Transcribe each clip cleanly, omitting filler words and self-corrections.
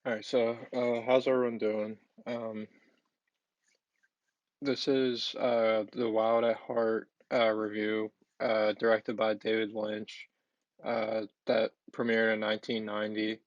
All right, so how's everyone doing? Um, this is the Wild at Heart review, directed by David Lynch, that premiered in 1990.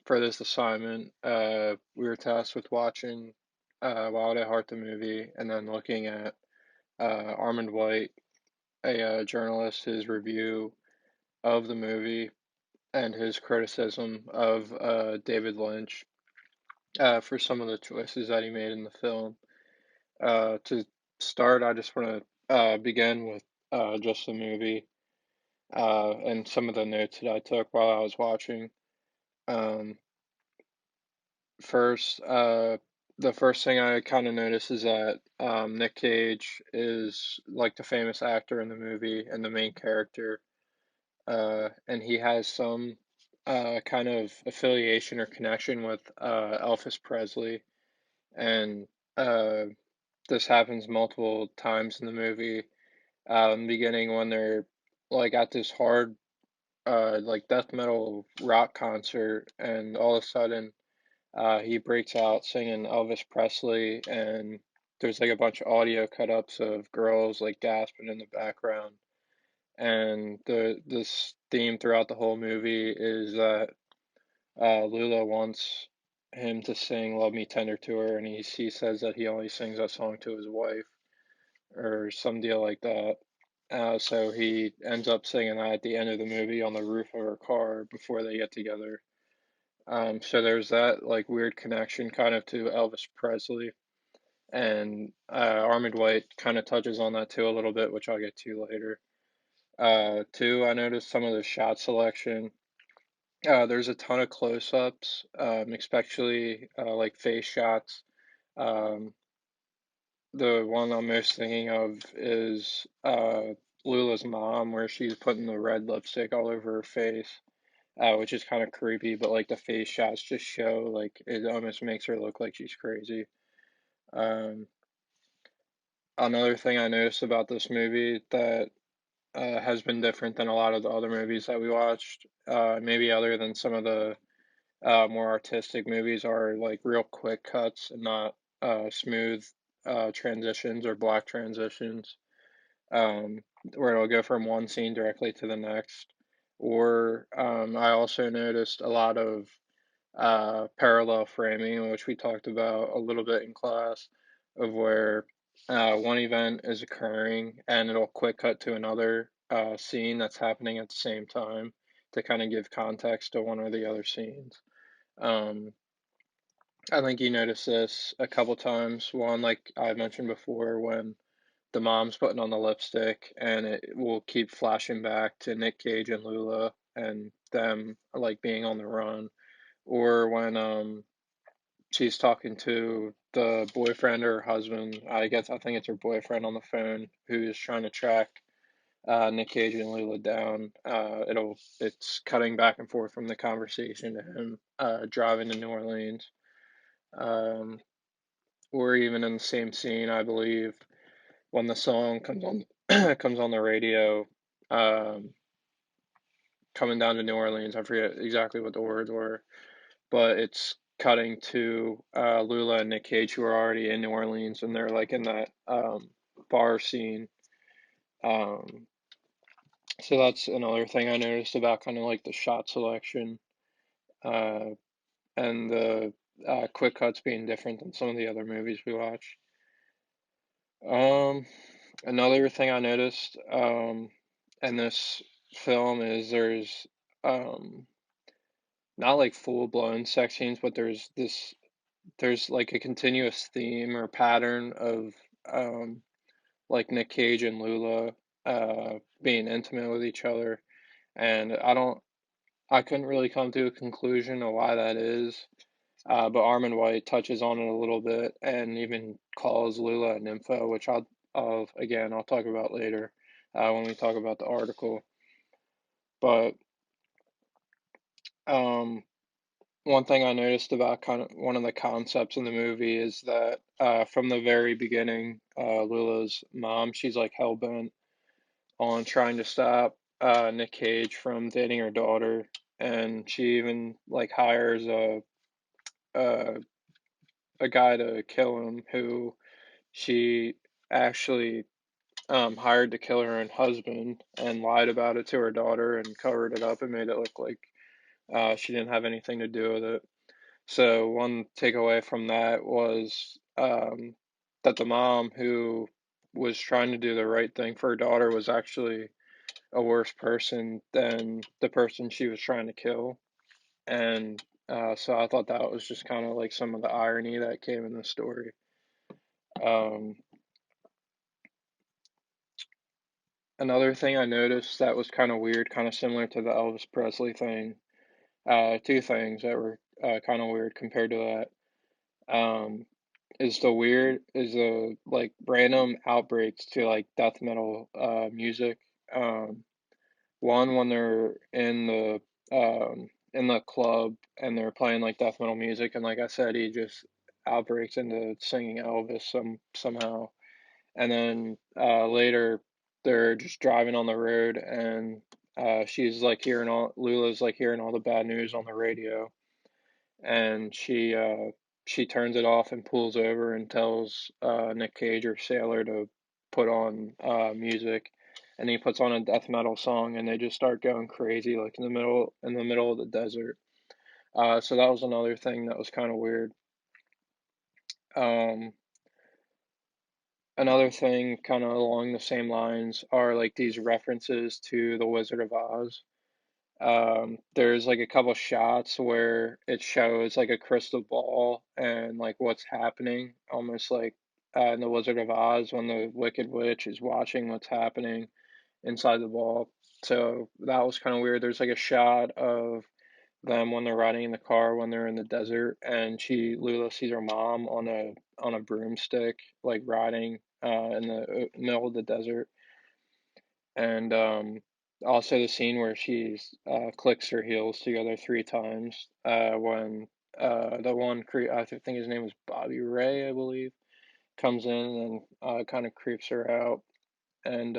For this assignment, we were tasked with watching Wild at Heart the movie, and then looking at Armond White, a journalist, his review of the movie and his criticism of David Lynch for some of the choices that he made in the film. To start, I just want to begin with just the movie and some of the notes that I took while I was watching. Um, first, the first thing I kind of noticed is that Nick Cage is like the famous actor in the movie and the main character, and he has some kind of affiliation or connection with Elvis Presley, and uh, this happens multiple times in the movie. In the beginning, when they're like at this hard, like death metal rock concert, and all of a sudden, he breaks out singing Elvis Presley, and there's like a bunch of audio cut ups of girls like gasping in the background. And this theme throughout the whole movie is that Lula wants him to sing "Love Me Tender" to her, and he says that he only sings that song to his wife or some deal like that. So he ends up singing that at the end of the movie on the roof of her car before they get together. So there's that like weird connection kind of to Elvis Presley, and Armond White kind of touches on that too a little bit, which I'll get to later. Two, I noticed some of the shot selection. There's a ton of close-ups, especially like face shots. Um, The one I'm most thinking of is Lula's mom, where she's putting the red lipstick all over her face, which is kind of creepy, but like the face shots just show like it almost makes her look like she's crazy. Um, Another thing I noticed about this movie that has been different than a lot of the other movies that we watched, maybe other than some of the more artistic movies, are like real quick cuts and not smooth transitions or black transitions, um, where it'll go from one scene directly to the next. Or I also noticed a lot of parallel framing, which we talked about a little bit in class, of where one event is occurring and it'll quick cut to another scene that's happening at the same time to kind of give context to one or the other scenes. Um, I think you noticed this a couple times. One, like I mentioned before, when the mom's putting on the lipstick, and it will keep flashing back to Nick Cage and Lula and them like being on the run, or when she's talking to the boyfriend or husband. I think it's her boyfriend on the phone who's trying to track Nick Cage and Lula down. It's cutting back and forth from the conversation to him driving to New Orleans. Um, or even in the same scene, I believe, when the song comes on comes on the radio, um, coming down to New Orleans. I forget exactly what the words were, but it's cutting to Lula and Nick Cage, who are already in New Orleans, and they're like in that bar scene. Um, so that's another thing I noticed about kind of like the shot selection, uh, and the quick cuts being different than some of the other movies we watched. Um, Another thing I noticed in this film is there's um, not like full blown sex scenes, but there's like a continuous theme or pattern of um, like Nick Cage and Lula being intimate with each other, and I couldn't really come to a conclusion of why that is. But Armond White touches on it a little bit and even calls Lula a nympho, which I'll talk about later when we talk about the article. But um, one thing I noticed about kind of one of the concepts in the movie is that from the very beginning, Lula's mom, she's like hell bent on trying to stop Nick Cage from dating her daughter. and she even like hires a a guy to kill him who she actually hired to kill her own husband and lied about it to her daughter and covered it up and made it look like she didn't have anything to do with it. So one takeaway from that was that the mom who was trying to do the right thing for her daughter was actually a worse person than the person she was trying to kill. And so I thought that was just kind of like some of the irony that came in the story. Um, Another thing I noticed that was kind of weird, kind of similar to the Elvis Presley thing. Two things that were kind of weird compared to that. Is the like random outbreaks to like death metal music. Um, One when they're in the club and they're playing like death metal music, and like I said, he just outbreaks into singing Elvis somehow. And then later they're just driving on the road, and she's like hearing all Lula's like hearing all the bad news on the radio, and she turns it off and pulls over and tells Nick Cage or Sailor to put on music, and he puts on a death metal song, and they just start going crazy like in the middle of the desert. So that was another thing that was kind of weird. Um, Another thing, kind of along the same lines, are like these references to The Wizard of Oz. There's like a couple shots where it shows like a crystal ball and like what's happening, almost like in The Wizard of Oz when the Wicked Witch is watching what's happening inside the ball. So that was kind of weird. There's like a shot of them when they're riding in the car when they're in the desert, and Lula sees her mom on a broomstick, like riding in the middle of the desert, and also the scene where she's clicks her heels together three times when the I think his name was Bobby Ray, I believe, comes in and kind of creeps her out, and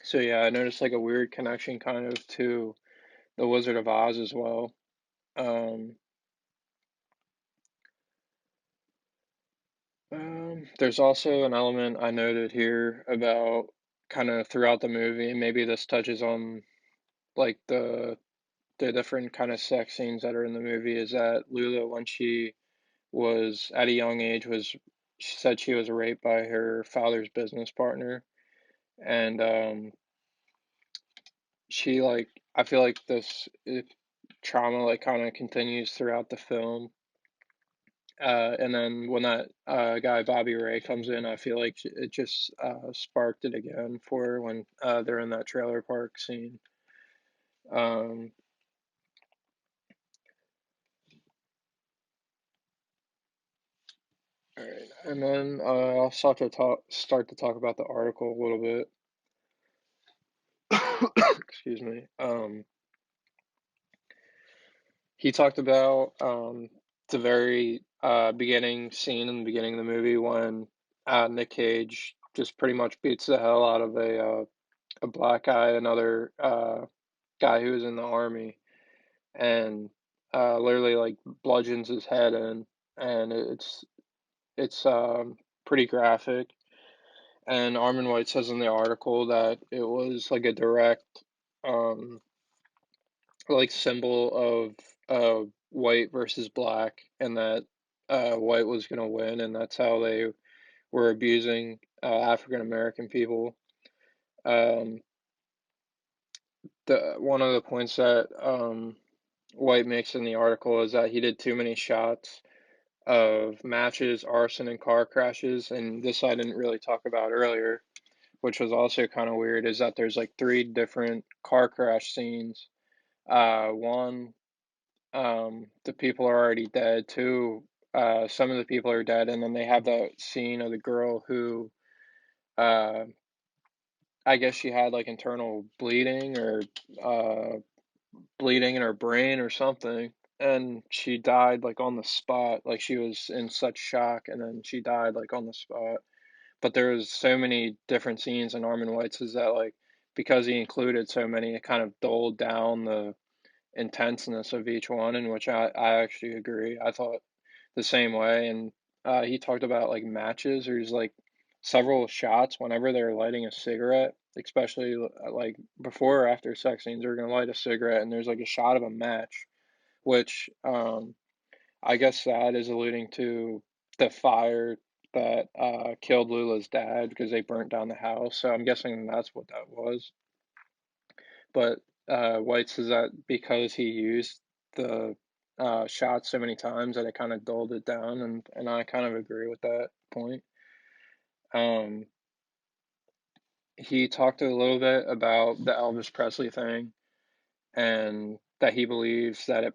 so yeah, I noticed like a weird connection kind of to the Wizard of Oz as well. Um, there's also an element I noted here about kind of throughout the movie, and maybe this touches on like the different kind of sex scenes that are in the movie, is that Lula, when she was at a young age, was she said she was raped by her father's business partner, and she like I feel like trauma like kind of continues throughout the film. And then when that guy Bobby Ray comes in, I feel like it just sparked it again for her when they're in that trailer park scene. Um, all right, and then I'll start to talk about the article a little bit. Excuse me. He talked about the very beginning scene in the beginning of the movie when Nick Cage just pretty much beats the hell out of a black guy, another guy who was in the army, and literally like bludgeons his head in, and it's pretty graphic. And Armond White says in the article that it was like a direct um, like symbol of white versus black, and that white was gonna win, and that's how they were abusing African American people. Um, the One of the points that White makes in the article is that he did too many shots of matches, arson, and car crashes. And this I didn't really talk about earlier, which was also kind of weird, is that there's like three different car crash scenes. One, the people are already dead. Two, some of the people are dead, and then they have that scene of the girl who, uh, I guess she had like internal bleeding or uh, bleeding in her brain or something, and she died like on the spot. Like she was in such shock, and then she died like on the spot. But there was so many different scenes in Armond White says that like because he included so many, it kind of dulled down the intenseness of each one, in which I actually agree. I thought the same way, and he talked about like matches. There's like several shots whenever they're lighting a cigarette, especially like before or after sex scenes, they're gonna light a cigarette, and there's like a shot of a match, which I guess that is alluding to the fire that killed Lula's dad because they burnt down the house. So I'm guessing that's what that was. But White says that because he used the shot so many times that it kind of dulled it down, and I kind of agree with that point. Um, he talked a little bit about the Elvis Presley thing and that he believes that it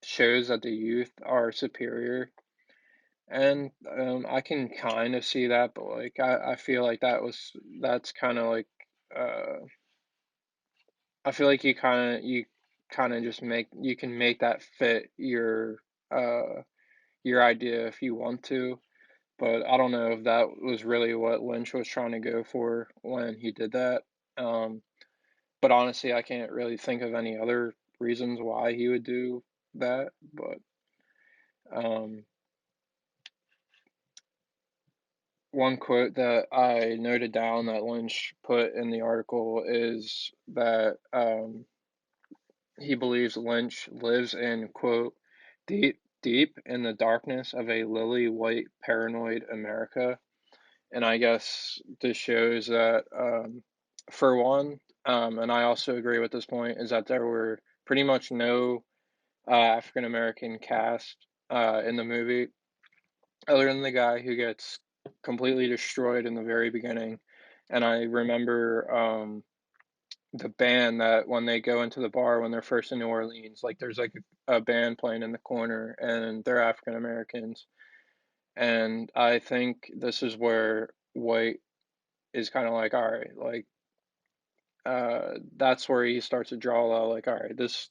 shows that the youth are superior. And I can kind of see that, but like I feel like that's kind of like uh, I feel like you kind of just make you can make that fit uh your idea if you want to, but I don't know if that was really what Lynch was trying to go for when he did that. Um, but honestly, I can't really think of any other reasons why he would do that. But um, one quote that I noted down that Lynch put in the article is that he believes Lynch lives in, quote, deep in the darkness of a lily white paranoid America. And I guess this shows that, for one, and I also agree with this point, is that there were pretty much no African American cast in the movie, other than the guy who gets completely destroyed in the very beginning. And I remember the band that when they go into the bar when they're first in New Orleans, like there's like a band playing in the corner and they're African Americans. And I think this is where White is kind of like, all right, like that's where he starts to draw out, like, all right, this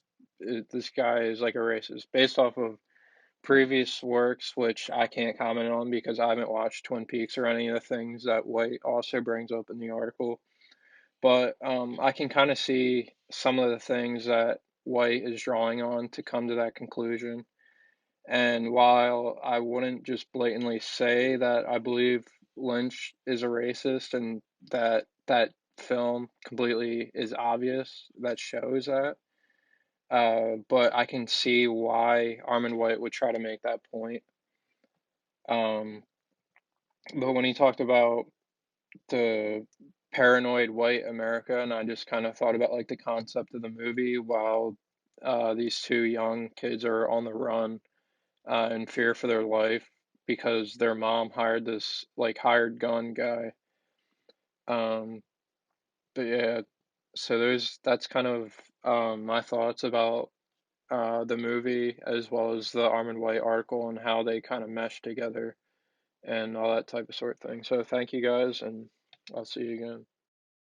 guy is like a racist based off of previous works, which I can't comment on because I haven't watched Twin Peaks or any of the things that White also brings up in the article. But I can kind of see some of the things that White is drawing on to come to that conclusion. And while I wouldn't just blatantly say that I believe Lynch is a racist and that film completely is obvious, that shows that. But I can see why Armond White would try to make that point. Um, but when he talked about the paranoid white America, and I just kind of thought about like the concept of the movie while these two young kids are on the run in fear for their life because their mom hired this like hired gun guy. Um, but yeah, so that's kind of my thoughts about the movie as well as the Armond White article and how they kind of mesh together and all that type of sort of thing. So thank you guys, and I'll see you again.